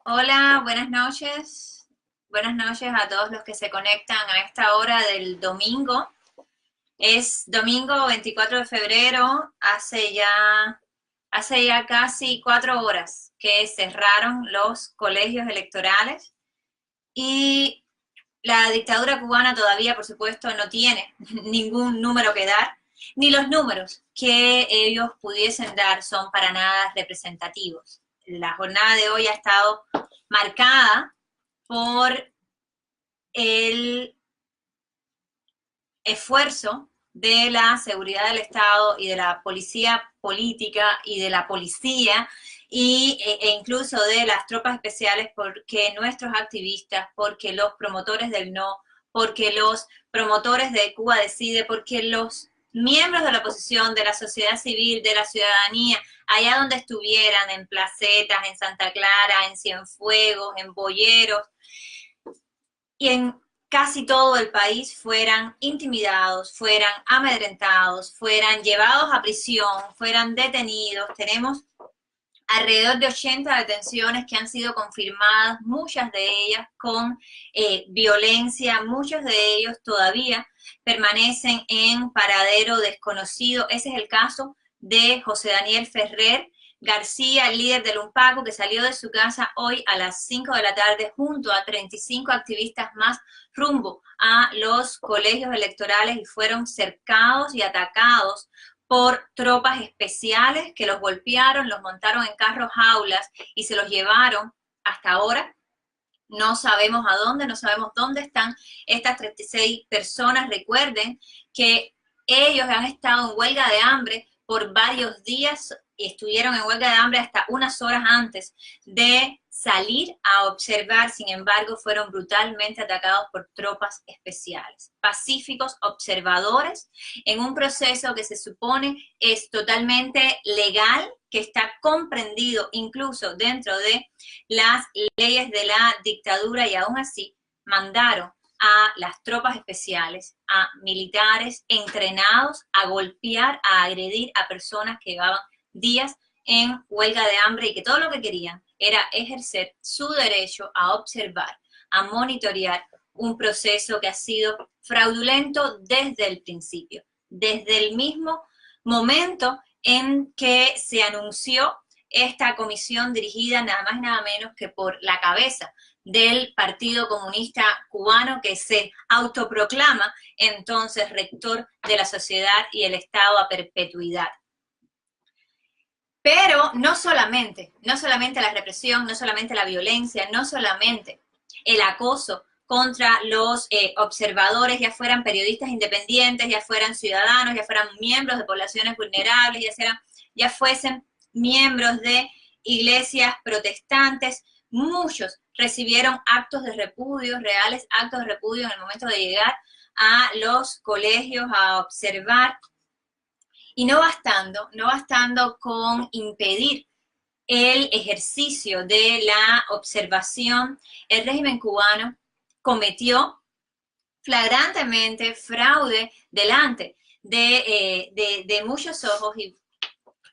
Hola, buenas noches. Buenas noches a todos los que se conectan a esta hora del domingo. Es domingo 24 de febrero, hace ya casi 4 horas que cerraron los colegios electorales y la dictadura cubana todavía, por supuesto, no tiene ningún número que dar, ni los números que ellos pudiesen dar son para nada representativos. La jornada de hoy ha estado marcada por el esfuerzo de la seguridad del Estado y de la policía política y de la policía e incluso de las tropas especiales, porque nuestros activistas, porque los promotores del no, porque los promotores de Cuba Decide, porque los miembros de la oposición, de la sociedad civil, de la ciudadanía, allá donde estuvieran, en Placetas, en Santa Clara, en Cienfuegos, en Boyeros, y en casi todo el país fueran intimidados, fueran amedrentados, fueran llevados a prisión, fueran detenidos. Tenemos alrededor de 80 detenciones que han sido confirmadas, muchas de ellas con violencia, muchos de ellos todavía permanecen en paradero desconocido. Ese es el caso de José Daniel Ferrer García, líder del UNPACO, que salió de su casa hoy a las 5 de la tarde junto a 35 activistas más rumbo a los colegios electorales y fueron cercados y atacados por tropas especiales que los golpearon, los montaron en carros jaulas y se los llevaron. Hasta ahora no sabemos a dónde, no sabemos dónde están estas 36 personas. Recuerden que ellos han estado en huelga de hambre por varios días y estuvieron en huelga de hambre hasta unas horas antes de salir a observar. Sin embargo, fueron brutalmente atacados por tropas especiales. Pacíficos observadores en un proceso que se supone es totalmente legal, que está comprendido incluso dentro de las leyes de la dictadura, y aún así mandaron a las tropas especiales, a militares entrenados a golpear, a agredir a personas que llevaban días en huelga de hambre y que todo lo que querían era ejercer su derecho a observar, a monitorear un proceso que ha sido fraudulento desde el principio, desde el mismo momento en que se anunció esta comisión dirigida nada más y nada menos que por la cabeza del Partido Comunista Cubano, que se autoproclama entonces rector de la sociedad y el Estado a perpetuidad. Pero no solamente la represión, no solamente la violencia, no solamente el acoso contra los observadores, ya fueran periodistas independientes, ya fueran ciudadanos, ya fueran miembros de poblaciones vulnerables, ya fuesen miembros de iglesias protestantes. Muchos recibieron actos de repudio, reales actos de repudio en el momento de llegar a los colegios a observar. Y no bastando con impedir el ejercicio de la observación, el régimen cubano cometió flagrantemente fraude delante de muchos ojos, y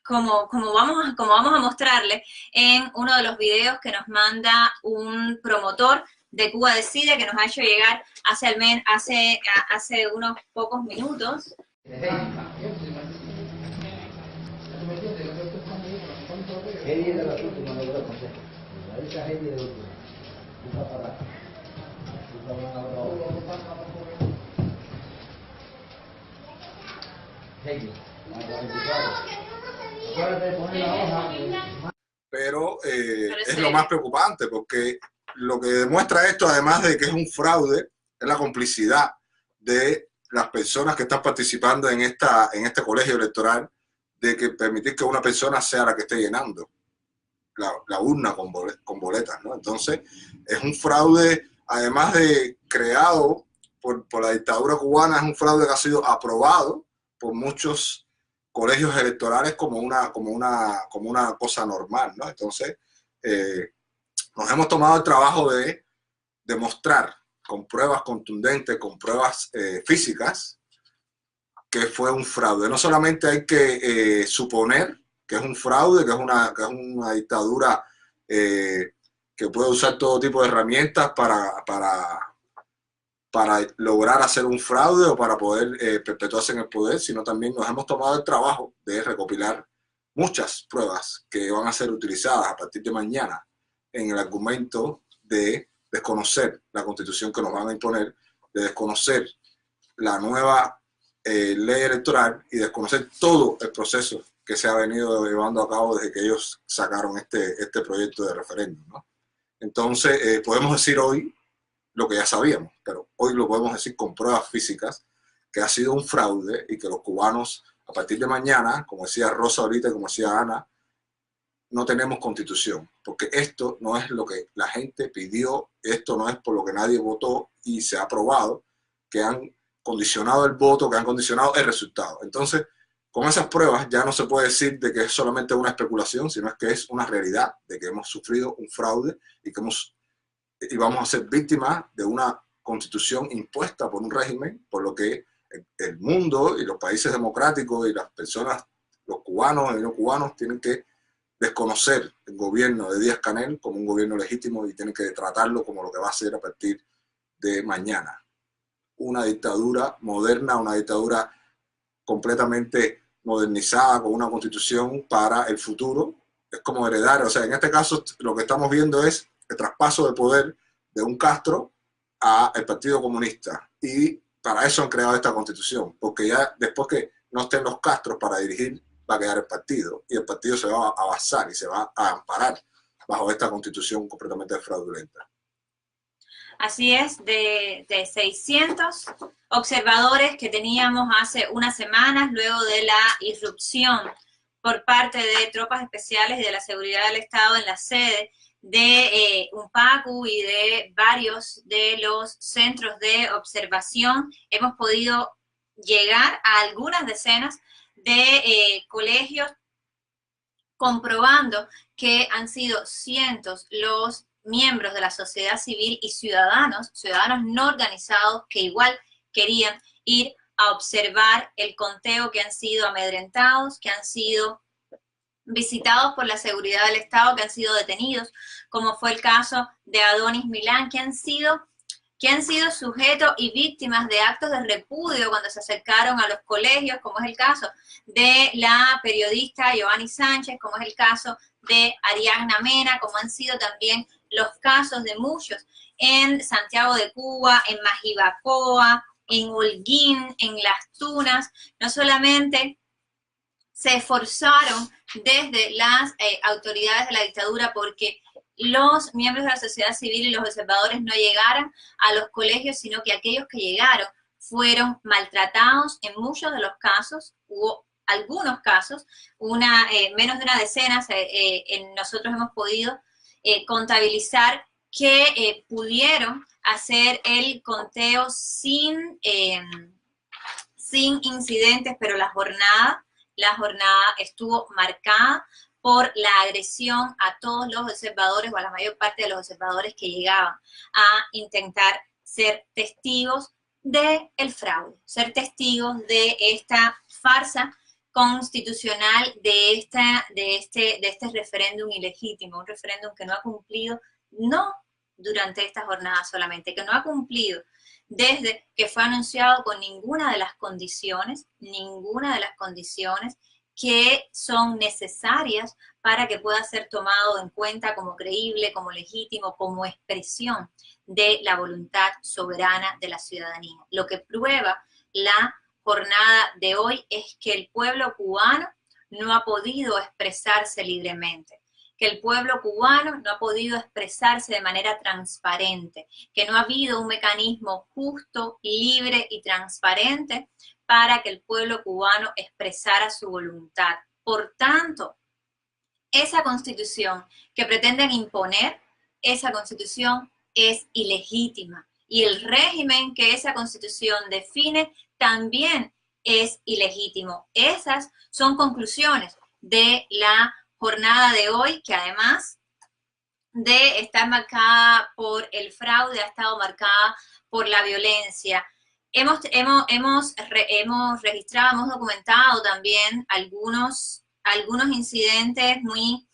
como vamos a mostrarle en uno de los videos que nos manda un promotor de Cuba Decide, que nos ha hecho llegar hace unos pocos minutos. Heidi es de las últimas, no creo, José. La dicha Heidi es de última. Pero es lo más preocupante, porque lo que demuestra esto, además de que es un fraude, es la complicidad de las personas que están participando en este colegio electoral, de que permitir que una persona sea la que esté llenando la urna con boletas, ¿no? Entonces, es un fraude, además de creado por la dictadura cubana, es un fraude que ha sido aprobado por muchos colegios electorales como una cosa normal, ¿no? Entonces, nos hemos tomado el trabajo de demostrar con pruebas contundentes, con pruebas físicas, que fue un fraude. No solamente hay que suponer que es un fraude, que es una dictadura que puede usar todo tipo de herramientas para lograr hacer un fraude o para poder perpetuarse en el poder, sino también nos hemos tomado el trabajo de recopilar muchas pruebas que van a ser utilizadas a partir de mañana en el argumento de desconocer la Constitución que nos van a imponer, de desconocer la nueva ley electoral y desconocer todo el proceso que se ha venido llevando a cabo desde que ellos sacaron este proyecto de referéndum, ¿no? Entonces, podemos decir hoy lo que ya sabíamos, pero hoy lo podemos decir con pruebas físicas, que ha sido un fraude y que los cubanos, a partir de mañana, como decía Rosa ahorita, como decía Ana, no tenemos constitución, porque esto no es lo que la gente pidió, esto no es por lo que nadie votó y se ha aprobado, que han condicionado el voto, que han condicionado el resultado. Entonces, con esas pruebas ya no se puede decir de que es solamente una especulación, sino es que es una realidad de que hemos sufrido un fraude y vamos a ser víctimas de una constitución impuesta por un régimen, por lo que el mundo y los países democráticos y las personas, los cubanos y no cubanos, tienen que desconocer el gobierno de Díaz-Canel como un gobierno legítimo y tienen que tratarlo como lo que va a ser a partir de mañana. Una dictadura moderna, una dictadura completamente modernizada con una constitución para el futuro. Es como heredar, o sea, en este caso lo que estamos viendo es el traspaso de poder de un Castro al Partido Comunista, y para eso han creado esta constitución, porque ya después que no estén los Castros para dirigir, va a quedar el partido, y el partido se va a basar y se va a amparar bajo esta constitución completamente fraudulenta. Así es, de 600 observadores que teníamos hace unas semanas, luego de la irrupción por parte de tropas especiales y de la seguridad del Estado en la sede de UNPACU y de varios de los centros de observación, hemos podido llegar a algunas decenas de colegios, comprobando que han sido cientos los miembros de la sociedad civil y ciudadanos no organizados que igual querían ir a observar el conteo, que han sido amedrentados, que han sido visitados por la seguridad del Estado, que han sido detenidos, como fue el caso de Adonis Milán, que han sido sujetos y víctimas de actos de repudio cuando se acercaron a los colegios, como es el caso de la periodista Giovanni Sánchez, como es el caso de Ariadna Mena, como han sido también los casos de muchos en Santiago de Cuba, en Majibacoa, en Holguín, en Las Tunas. No solamente se esforzaron desde las autoridades de la dictadura porque los miembros de la sociedad civil y los observadores no llegaran a los colegios, sino que aquellos que llegaron fueron maltratados en muchos de los casos. Hubo algunos casos, menos de una decena, nosotros hemos podido contabilizar que pudieron hacer el conteo sin incidentes, pero la jornada estuvo marcada por la agresión a todos los observadores o a la mayor parte de los observadores que llegaban a intentar ser testigos del fraude, ser testigos de esta farsa constitucional, de este referéndum ilegítimo, un referéndum que no ha cumplido, no durante esta jornada solamente, que no ha cumplido desde que fue anunciado con ninguna de las condiciones que son necesarias para que pueda ser tomado en cuenta como creíble, como legítimo, como expresión de la voluntad soberana de la ciudadanía. Lo que prueba la jornada de hoy es que el pueblo cubano no ha podido expresarse libremente, que el pueblo cubano no ha podido expresarse de manera transparente, que no ha habido un mecanismo justo, libre y transparente para que el pueblo cubano expresara su voluntad. Por tanto, esa constitución que pretenden imponer, esa constitución es ilegítima. Y el régimen que esa constitución define también es ilegítimo. Esas son conclusiones de la jornada de hoy, que además de estar marcada por el fraude, ha estado marcada por la violencia. Hemos registrado, hemos documentado también algunos incidentes muy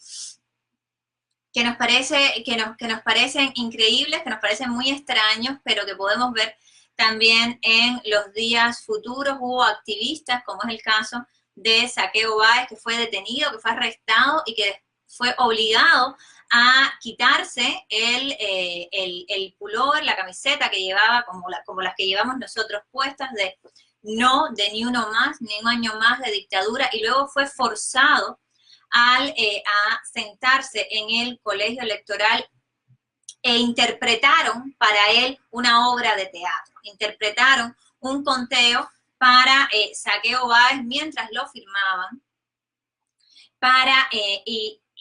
que nos parecen increíbles, que nos parecen muy extraños, pero que podemos ver también en los días futuros. Hubo activistas, como es el caso de Zaqueo Báez, que fue detenido, que fue arrestado y que fue obligado a quitarse el pullover, la camiseta que llevaba, como las que llevamos nosotros puestas, de no, de ni uno más, ni un año más de dictadura, y luego fue forzado a sentarse en el colegio electoral e interpretaron para él una obra de teatro, interpretaron un conteo para Zaqueo Báez mientras lo firmaban,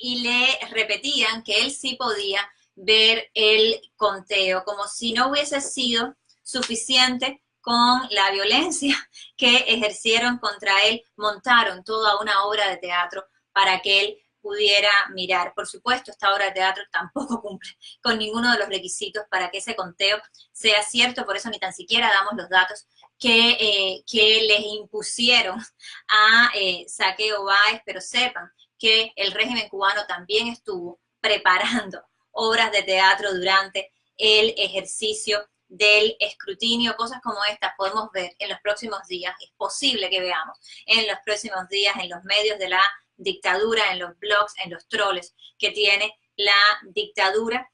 y le repetían que él sí podía ver el conteo, como si no hubiese sido suficiente con la violencia que ejercieron contra él, montaron toda una obra de teatro para que él pudiera mirar. Por supuesto, esta obra de teatro tampoco cumple con ninguno de los requisitos para que ese conteo sea cierto, por eso ni tan siquiera damos los datos que les impusieron a Zaqueo Báez, pero sepan que el régimen cubano también estuvo preparando obras de teatro durante el ejercicio del escrutinio. Cosas como estas podemos ver en los próximos días, es posible que veamos en los próximos días en los medios de la dictadura, en los blogs, en los troles que tiene la dictadura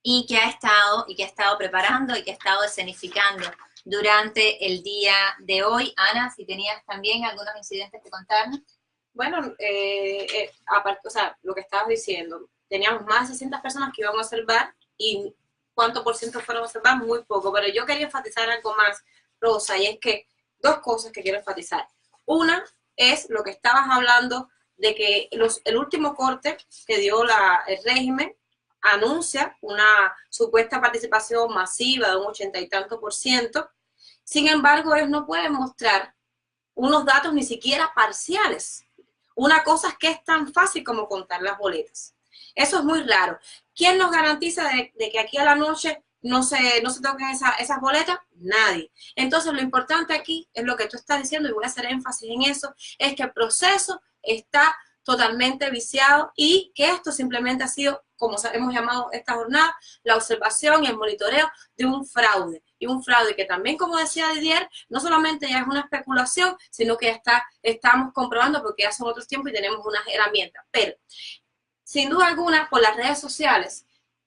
y que ha estado preparando y que ha estado escenificando durante el día de hoy. Ana, si tenías también algunos incidentes que contarnos. Bueno, aparte, o sea, lo que estabas diciendo, teníamos más de 600 personas que iban a observar y ¿cuánto por ciento fueron a observar? Muy poco, pero yo quería enfatizar algo más, Rosa, y es que dos cosas que quiero enfatizar. Una es lo que estabas hablando de que el último corte que dio el régimen anuncia una supuesta participación masiva de un 80 y tanto %. Sin embargo, ellos no pueden mostrar unos datos ni siquiera parciales. Una cosa es que es tan fácil como contar las boletas. Eso es muy raro. ¿Quién nos garantiza de que aquí a la noche no se toquen esas boletas? Nadie. Entonces, lo importante aquí es lo que tú estás diciendo, y voy a hacer énfasis en eso, es que el proceso está totalmente viciado y que esto simplemente ha sido, como hemos llamado esta jornada, la observación y el monitoreo de un fraude. Y un fraude que también, como decía Didier, no solamente ya es una especulación, sino que ya estamos comprobando porque ya son otros tiempos y tenemos unas herramientas. Pero, sin duda alguna, por las redes sociales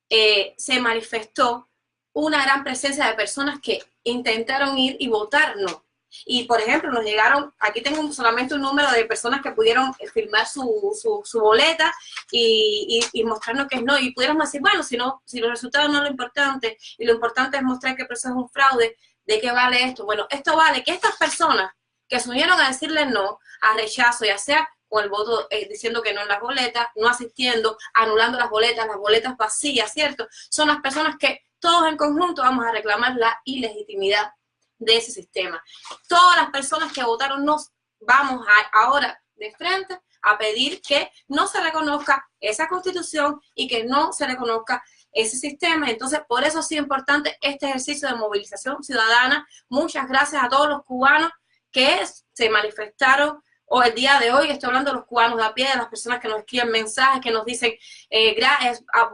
se manifestó una gran presencia de personas que intentaron ir y votar no. Y, por ejemplo, nos llegaron, aquí tengo solamente un número de personas que pudieron firmar su boleta y mostrarnos que es no. Y pudiéramos decir, bueno, si los resultados no es lo importante, y lo importante es mostrar que el proceso es un fraude, ¿de qué vale esto? Bueno, esto vale que estas personas que se unieron a decirle no, a rechazo, ya sea con el voto diciendo que no en las boletas, no asistiendo, anulando las boletas vacías, ¿cierto? Son las personas que todos en conjunto vamos a reclamar la ilegitimidad de ese sistema. Todas las personas que votaron nos vamos ahora de frente a pedir que no se reconozca esa constitución y que no se reconozca ese sistema. Entonces, por eso ha sido importante este ejercicio de movilización ciudadana. Muchas gracias a todos los cubanos que se manifestaron o el día de hoy. Estoy hablando de los cubanos de a pie, de las personas que nos escriben mensajes, que nos dicen,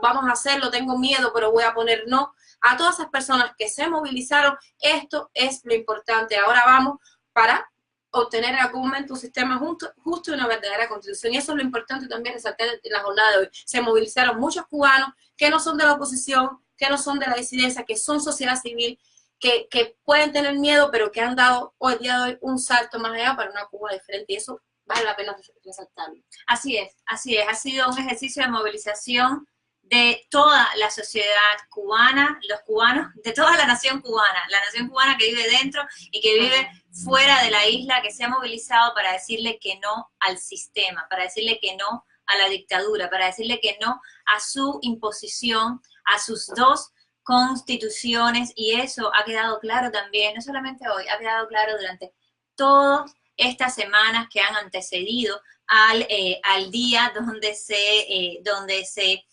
vamos a hacerlo, tengo miedo, pero voy a poner no. A todas esas personas que se movilizaron, esto es lo importante. Ahora vamos para obtener en algún momento un sistema justo y una verdadera constitución. Y eso es lo importante también resaltar en la jornada de hoy. Se movilizaron muchos cubanos que no son de la oposición, que no son de la disidencia, que son sociedad civil, que pueden tener miedo, pero que han dado hoy el día de hoy un salto más allá para una Cuba diferente. Y eso vale la pena resaltarlo. Así es. Ha sido un ejercicio de movilización de toda la sociedad cubana, los cubanos, de toda la nación cubana que vive dentro y que vive fuera de la isla, que se ha movilizado para decirle que no al sistema, para decirle que no a la dictadura, para decirle que no a su imposición, a sus dos constituciones. Y eso ha quedado claro también, no solamente hoy, ha quedado claro durante todas estas semanas que han antecedido al día donde se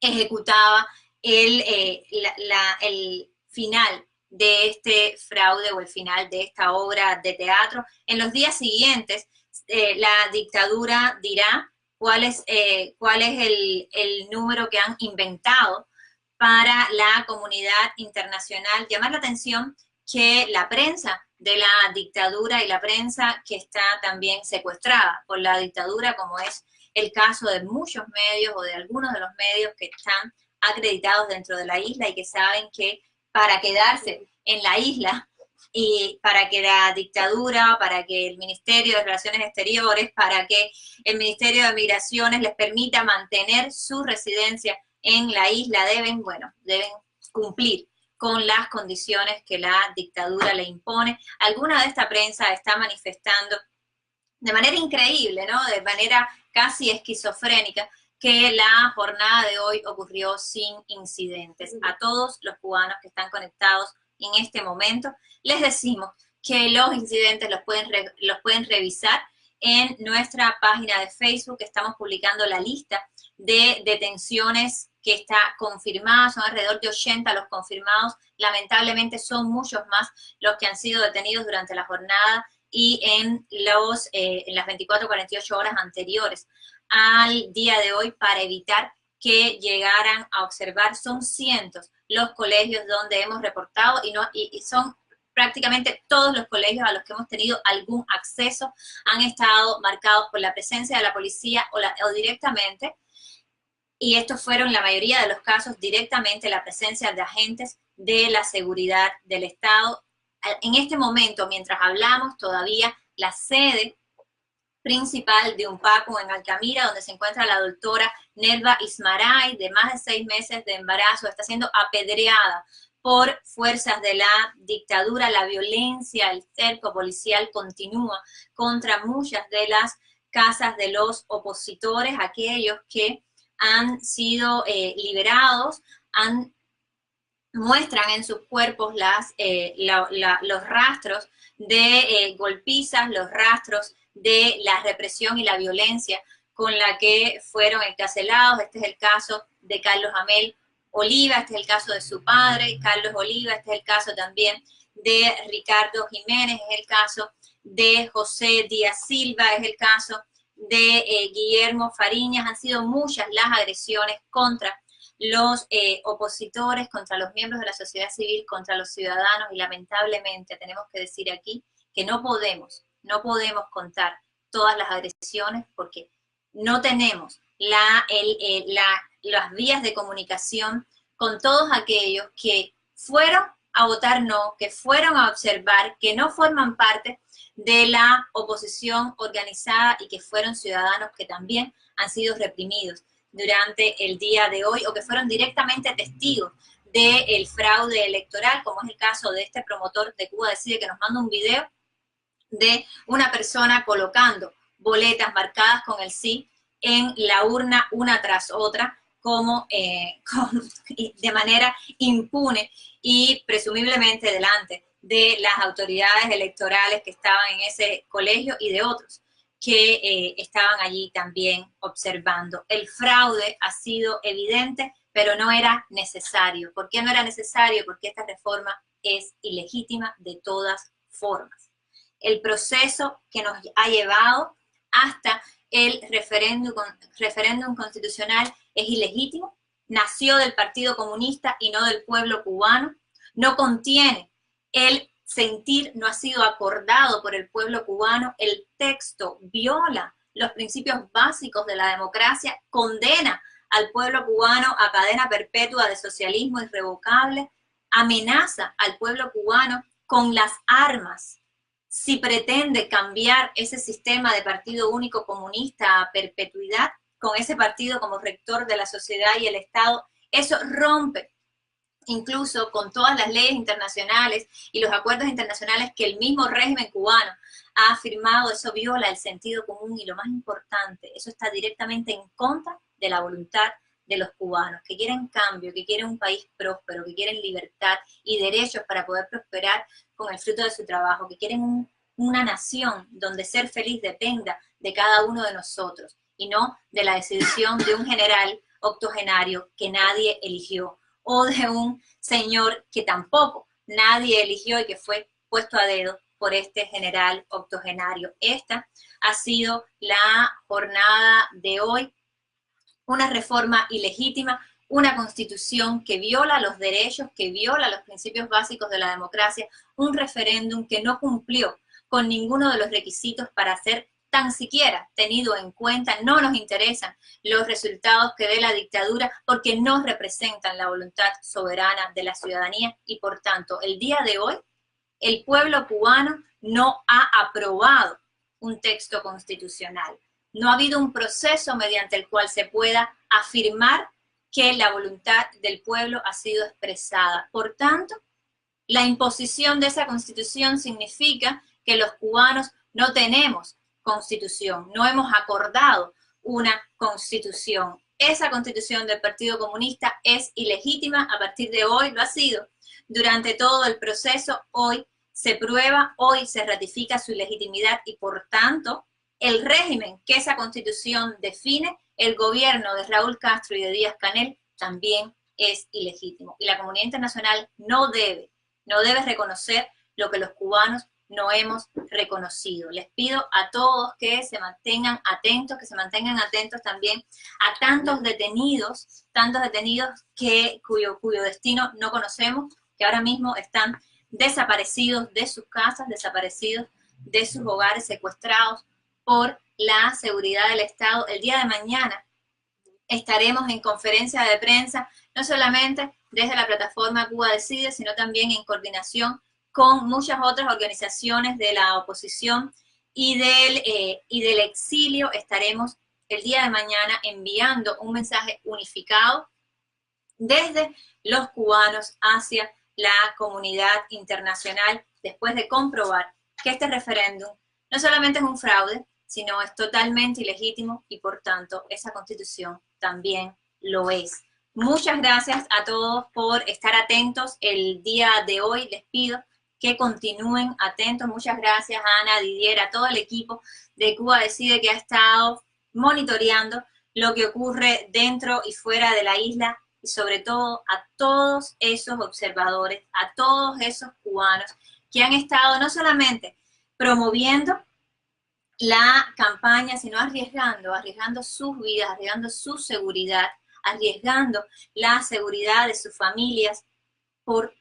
ejecutaba el final de este fraude o el final de esta obra de teatro. En los días siguientes, la dictadura dirá cuál es el número que han inventado para la comunidad internacional. Llamar la atención que la prensa de la dictadura y la prensa que está también secuestrada por la dictadura, como es el caso de muchos medios o de algunos de los medios que están acreditados dentro de la isla y que saben que para quedarse en la isla y para que la dictadura, para que el Ministerio de Relaciones Exteriores, para que el Ministerio de Migraciones les permita mantener su residencia en la isla, deben cumplir con las condiciones que la dictadura le impone. Alguna de esta prensa está manifestando de manera increíble, ¿no? De manera casi esquizofrénica, que la jornada de hoy ocurrió sin incidentes. A todos los cubanos que están conectados en este momento, les decimos que los incidentes los pueden revisar en nuestra página de Facebook. Estamos publicando la lista de detenciones que está confirmada, son alrededor de 80 los confirmados, lamentablemente son muchos más los que han sido detenidos durante la jornada y en las 24 o 48 horas anteriores al día de hoy, para evitar que llegaran a observar. Son cientos los colegios donde hemos reportado y son prácticamente todos los colegios a los que hemos tenido algún acceso han estado marcados por la presencia de la policía o directamente, y estos fueron la mayoría de los casos directamente la presencia de agentes de la seguridad del Estado. En este momento, mientras hablamos, todavía la sede principal de UNPACU en Altamira, donde se encuentra la doctora Nelva Ismaray, de más de 6 meses de embarazo, está siendo apedreada por fuerzas de la dictadura. La violencia, el cerco policial continúa contra muchas de las casas de los opositores, aquellos que han sido liberados, muestran en sus cuerpos los rastros de golpizas, los rastros de la represión y la violencia con la que fueron encarcelados. Este es el caso de Carlos Amel Oliva, este es el caso de su padre, Carlos Oliva, este es el caso también de Ricardo Jiménez, es el caso de José Díaz Silva, es el caso de Guillermo Fariñas. Han sido muchas las agresiones contra los opositores, contra los miembros de la sociedad civil, contra los ciudadanos, y lamentablemente tenemos que decir aquí que no podemos contar todas las agresiones porque no tenemos las vías de comunicación con todos aquellos que fueron a votar no, que fueron a observar, que no forman parte de la oposición organizada y que fueron ciudadanos que también han sido reprimidos durante el día de hoy o que fueron directamente testigos del fraude electoral, como es el caso de este promotor de Cuba Decide, que nos manda un video de una persona colocando boletas marcadas con el sí en la urna una tras otra, como de manera impune y presumiblemente delante de las autoridades electorales que estaban en ese colegio y de otros que estaban allí también observando. El fraude ha sido evidente, pero no era necesario. ¿Por qué no era necesario? Porque esta reforma es ilegítima de todas formas. El proceso que nos ha llevado hasta el referéndum constitucional es ilegítimo, nació del Partido Comunista y no del pueblo cubano, no contiene el sentir, no ha sido acordado por el pueblo cubano, el texto viola los principios básicos de la democracia, condena al pueblo cubano a cadena perpetua de socialismo irrevocable, amenaza al pueblo cubano con las armas si pretende cambiar ese sistema de partido único comunista a perpetuidad, con ese partido como rector de la sociedad y el Estado. Eso rompe incluso con todas las leyes internacionales y los acuerdos internacionales que el mismo régimen cubano ha firmado. Eso viola el sentido común y, lo más importante, eso está directamente en contra de la voluntad de los cubanos, que quieren cambio, que quieren un país próspero, que quieren libertad y derechos para poder prosperar con el fruto de su trabajo, que quieren una nación donde ser feliz dependa de cada uno de nosotros y no de la decisión de un general octogenario que nadie eligió, o de un señor que tampoco nadie eligió y que fue puesto a dedo por este general octogenario. Esta ha sido la jornada de hoy, una reforma ilegítima, una constitución que viola los derechos, que viola los principios básicos de la democracia, un referéndum que no cumplió con ninguno de los requisitos para ser tan siquiera tenido en cuenta. No nos interesan los resultados que dé la dictadura porque no representan la voluntad soberana de la ciudadanía y por tanto el día de hoy el pueblo cubano no ha aprobado un texto constitucional. No ha habido un proceso mediante el cual se pueda afirmar que la voluntad del pueblo ha sido expresada. Por tanto, la imposición de esa constitución significa que los cubanos no tenemos constitución, no hemos acordado una constitución. Esa constitución del Partido Comunista es ilegítima, a partir de hoy lo ha sido. Durante todo el proceso, hoy se prueba, hoy se ratifica su ilegitimidad y por tanto, el régimen que esa constitución define, el gobierno de Raúl Castro y de Díaz-Canel, también es ilegítimo. Y la comunidad internacional no debe reconocer lo que los cubanos no hemos reconocido. Les pido a todos que se mantengan atentos, también a tantos detenidos cuyo destino no conocemos, que ahora mismo están desaparecidos de sus casas, desaparecidos de sus hogares, secuestrados por la seguridad del Estado. El día de mañana estaremos en conferencia de prensa, no solamente desde la plataforma Cuba Decide, sino también en coordinación con muchas otras organizaciones de la oposición y del exilio. Estaremos el día de mañana enviando un mensaje unificado desde los cubanos hacia la comunidad internacional, después de comprobar que este referéndum no solamente es un fraude, sino es totalmente ilegítimo y por tanto esa constitución también lo es. Muchas gracias a todos por estar atentos el día de hoy. Les pido que continúen atentos. Muchas gracias a Ana, Didier, a todo el equipo de Cuba Decide que ha estado monitoreando lo que ocurre dentro y fuera de la isla y sobre todo a todos esos observadores, a todos esos cubanos que han estado no solamente promoviendo la campaña, sino arriesgando sus vidas, arriesgando su seguridad, arriesgando la seguridad de sus familias por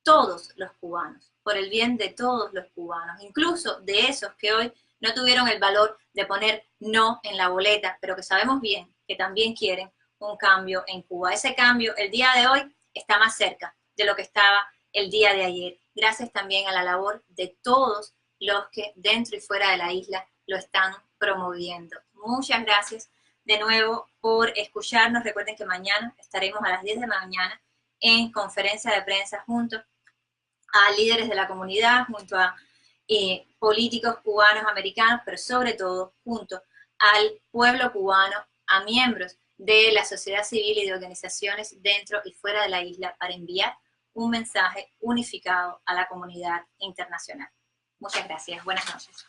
todos los cubanos, por el bien de todos los cubanos, incluso de esos que hoy no tuvieron el valor de poner no en la boleta, pero que sabemos bien que también quieren un cambio en Cuba. Ese cambio el día de hoy está más cerca de lo que estaba el día de ayer. Gracias también a la labor de todos los que dentro y fuera de la isla lo están promoviendo. Muchas gracias de nuevo por escucharnos. Recuerden que mañana estaremos a las 10 de la mañana en conferencia de prensa junto a líderes de la comunidad, junto a políticos cubanos americanos, pero sobre todo junto al pueblo cubano, a miembros de la sociedad civil y de organizaciones dentro y fuera de la isla para enviar un mensaje unificado a la comunidad internacional. Muchas gracias. Buenas noches.